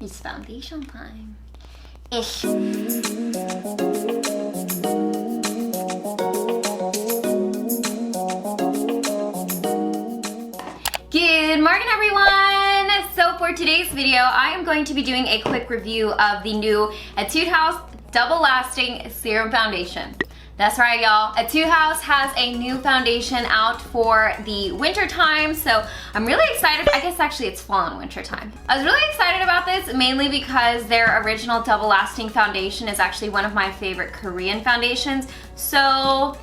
It's foundation time. Ish. Good morning, everyone! So for today's video, I am going to be doing a quick review of the new Etude House Double Lasting Serum Foundation. That's right, y'all. Etude House has a new foundation out for the winter time, so I'm really excited. I guess actually it's fall and winter time. I was really excited about this mainly because their original Double Lasting foundation is actually one of my favorite Korean foundations, so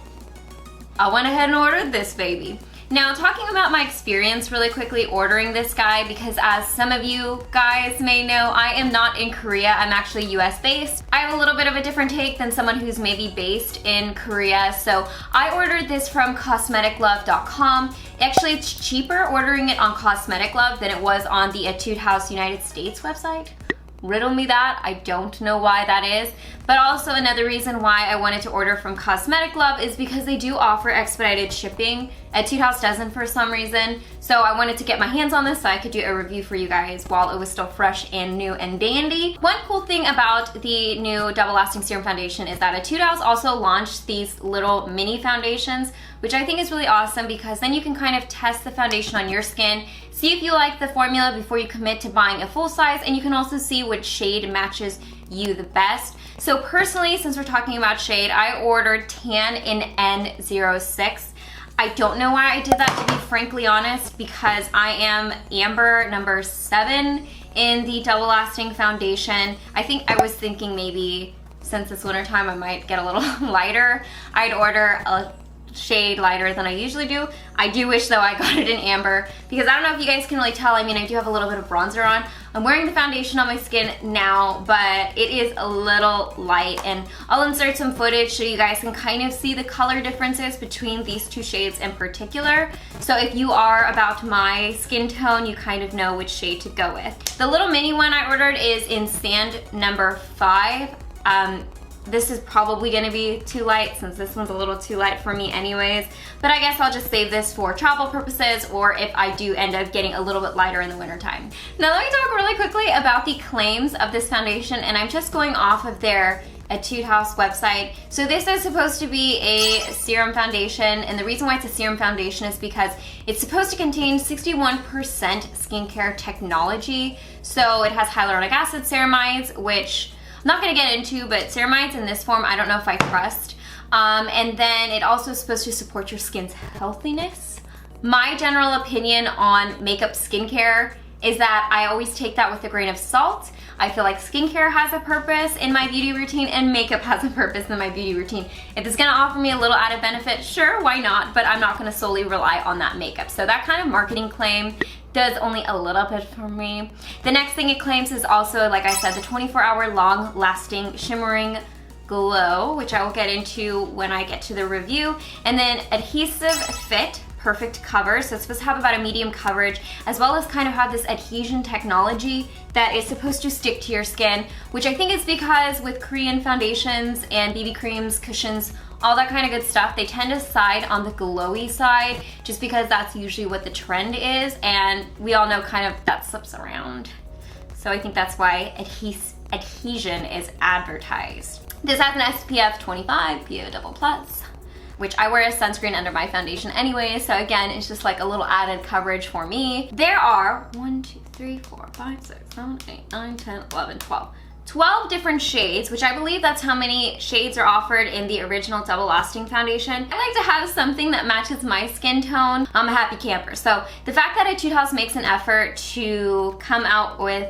I went ahead and ordered this baby. Now, talking about my experience really quickly ordering this guy, because as some of you guys may know, I am not in Korea. I'm actually US based. I have a little bit of a different take than someone who's maybe based in Korea. So I ordered this from cosmeticlove.com. Actually, it's cheaper ordering it on Cosmetic Love than it was on the Etude House United States website. Riddle me that. I don't know why that is. But also another reason why I wanted to order from Cosmetic Love is because they do offer expedited shipping. Etude House doesn't for some reason. So I wanted to get my hands on this so I could do a review for you guys while it was still fresh and new and dandy. One cool thing about the new Double Lasting Serum Foundation is that Etude House also launched these little mini foundations, which I think is really awesome because then you can kind of test the foundation on your skin, see if you like the formula before you commit to buying a full size, and you can also see which shade matches you the best. So personally, since we're talking about shade, I ordered Tan in N06. I don't know why I did that, to be frankly honest, because I am Amber number 7 in the Double Lasting foundation. I think I was thinking maybe since it's winter time I might get a little lighter. I'd order a shade lighter than I usually do. I do wish though I got it in amber because I don't know if you guys can really tell. I mean, I do have a little bit of bronzer on. I'm wearing the foundation on my skin now, but it is a little light, and I'll insert some footage so you guys can kind of see the color differences between these two shades in particular. So if you are about my skin tone, you kind of know which shade to go with. The little mini one I ordered is in Sand number 5. This is probably gonna be too light since this one's a little too light for me anyways, but I guess I'll just save this for travel purposes or if I do end up getting a little bit lighter in the wintertime. Now let me talk really quickly about the claims of this foundation, and I'm just going off of their Etude House website. So this is supposed to be a serum foundation, and the reason why it's a serum foundation is because it's supposed to contain 61% skincare technology. So it has hyaluronic acid ceramides, which I'm not gonna get into, but ceramides in this form, I don't know if I trust. And then it also is supposed to support your skin's healthiness. My general opinion on makeup skincare is that I always take that with a grain of salt. I feel like skincare has a purpose in my beauty routine and makeup has a purpose in my beauty routine. If it's gonna offer me a little added benefit, sure, why not? But I'm not gonna solely rely on that makeup. So that kind of marketing claim does only a little bit for me. The next thing it claims is also, like I said, the 24-hour long lasting shimmering glow, which I will get into when I get to the review. And then adhesive fit, perfect cover. So it's supposed to have about a medium coverage, as well as kind of have this adhesion technology that is supposed to stick to your skin, which I think is because with Korean foundations and BB creams, cushions, all that kind of good stuff, they tend to side on the glowy side just because that's usually what the trend is, and we all know kind of that slips around. So I think that's why adhesion is advertised. This has an SPF 25 PA++, which I wear as sunscreen under my foundation anyway, so again, it's just like a little added coverage for me. There are 1, 2, 3, 4, 5, 6, 7, 8, 9, 10, 11, 12 different shades, which I believe that's how many shades are offered in the original Double Lasting foundation. I like to have something that matches my skin tone. I'm a happy camper. So the fact that Etude House makes an effort to come out with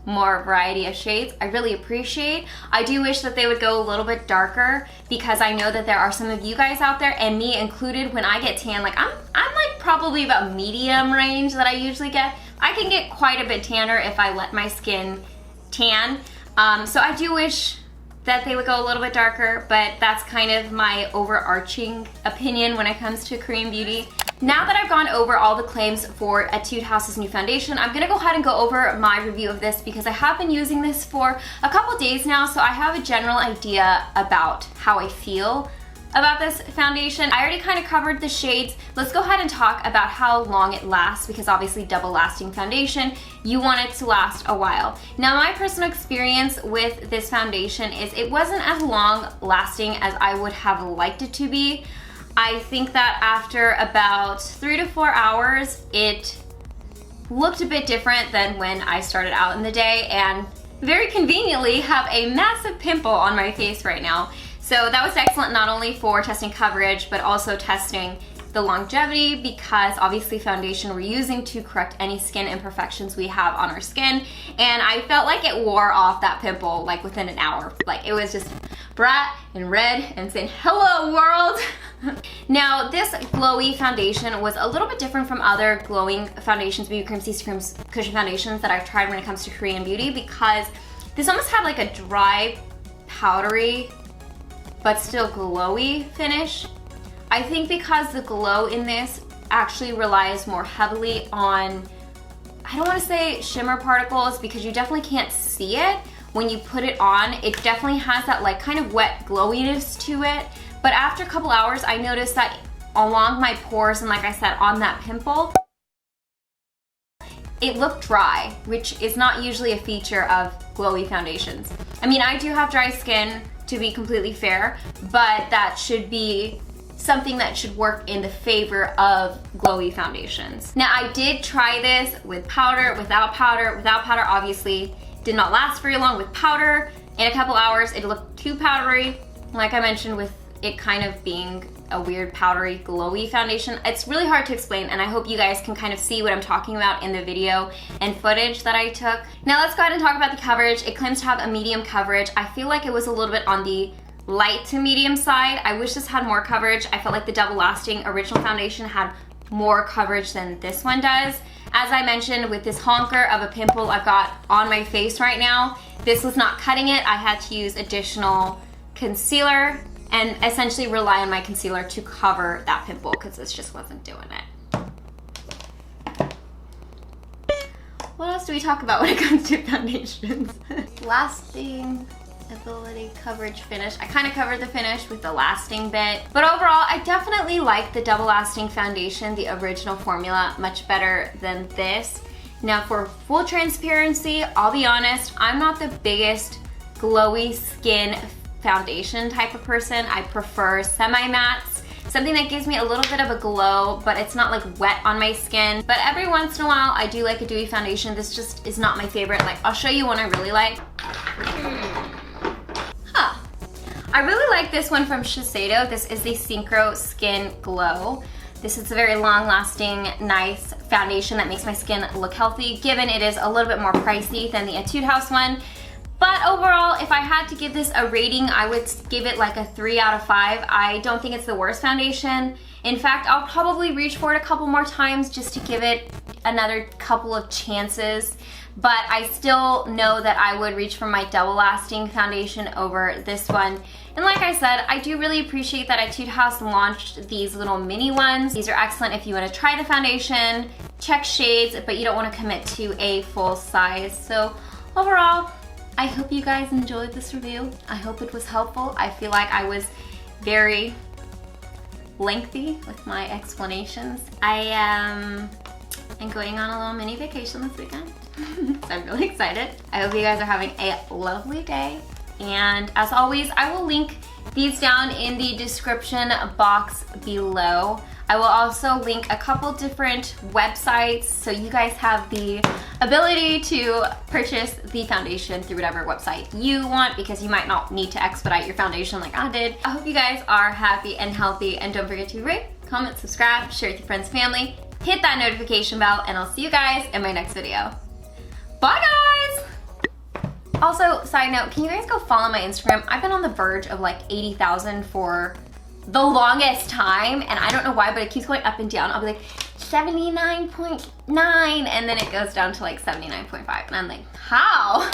more variety of shades, I really appreciate. I do wish that they would go a little bit darker because I know that there are some of you guys out there, and me included, when I get tan, like I'm like probably about medium range that I usually get. I can get quite a bit tanner if I let my skin tan. So I do wish that they would go a little bit darker, but that's kind of my overarching opinion when it comes to Korean beauty. Now that I've gone over all the claims for Etude House's new foundation, I'm gonna go ahead and go over my review of this because I have been using this for a couple days now, so I have a general idea about how I feel about this foundation. I already kind of covered the shades. Let's go ahead and talk about how long it lasts, because obviously double lasting foundation you want it to last a while. Now, my personal experience with this foundation is it wasn't as long lasting as I would have liked it to be. I think that after about 3 to 4 hours, it looked a bit different than when I started out in the day, and very conveniently have a massive pimple on my face right now. So that was excellent, not only for testing coverage, but also testing the longevity, because obviously foundation we're using to correct any skin imperfections we have on our skin. And I felt like it wore off that pimple like within an hour. Like it was just bright and red and saying, hello world. Now, this glowy foundation was a little bit different from other glowing foundations, BB Cream, CC Creams, cushion foundations that I've tried when it comes to Korean beauty, because this almost had like a dry, powdery, but still glowy finish. I think because the glow in this actually relies more heavily on, I don't want to say shimmer particles, because you definitely can't see it when you put it on. It definitely has that like kind of wet glowiness to it. But after a couple hours, I noticed that along my pores and, like I said, on that pimple, it looked dry, which is not usually a feature of glowy foundations. I mean, I do have dry skin, to be completely fair, but that should be something that should work in the favor of glowy foundations. Now, I did try this with powder, without powder. Without powder, obviously, did not last very long. With powder, in a couple hours, it looked too powdery. Like I mentioned, with it kind of being a weird powdery glowy foundation. It's really hard to explain, and I hope you guys can kind of see what I'm talking about in the video and footage that I took. Now let's go ahead and talk about the coverage. It claims to have a medium coverage. I feel like it was a little bit on the light to medium side. I wish this had more coverage. I felt like the Double Lasting original foundation had more coverage than this one does. As I mentioned, with this honker of a pimple I've got on my face right now, this was not cutting it. I had to use additional concealer and essentially rely on my concealer to cover that pimple, because this just wasn't doing it. What else do we talk about when it comes to foundations? Lasting, ability, coverage, finish. I kind of covered the finish with the lasting bit, but overall I definitely like the Double Lasting foundation, the original formula, much better than this. Now, for full transparency, I'll be honest, I'm not the biggest glowy skin foundation type of person. I prefer semi-mattes, something that gives me a little bit of a glow, but it's not like wet on my skin. But every once in a while, I do like a dewy foundation. This just is not my favorite. Like, I'll show you one I really like. I really like this one from Shiseido. This is the Synchro Skin Glow. This is a very long-lasting, nice foundation that makes my skin look healthy, given it is a little bit more pricey than the Etude House one. But overall, if I had to give this a rating, I would give it like a 3 out of 5. I don't think it's the worst foundation. In fact, I'll probably reach for it a couple more times just to give it another couple of chances. But I still know that I would reach for my Double Lasting foundation over this one. And like I said, I do really appreciate that Etude House launched these little mini ones. These are excellent if you want to try the foundation, check shades, but you don't want to commit to a full size. So overall, I hope you guys enjoyed this review. I hope it was helpful. I feel like I was very lengthy with my explanations. I am going on a little mini vacation this weekend. So I'm really excited. I hope you guys are having a lovely day. And as always, I will link these down in the description box below. I will also link a couple different websites so you guys have the ability to purchase the foundation through whatever website you want, because you might not need to expedite your foundation like I did. I hope you guys are happy and healthy, and don't forget to rate, comment, subscribe, share with your friends, family, hit that notification bell, and I'll see you guys in my next video. Bye guys! Also, side note, can you guys go follow my Instagram? I've been on the verge of like 80,000 for the longest time, and I don't know why, but it keeps going up and down. I'll be like 79.9, and then it goes down to like 79.5, and I'm like, how?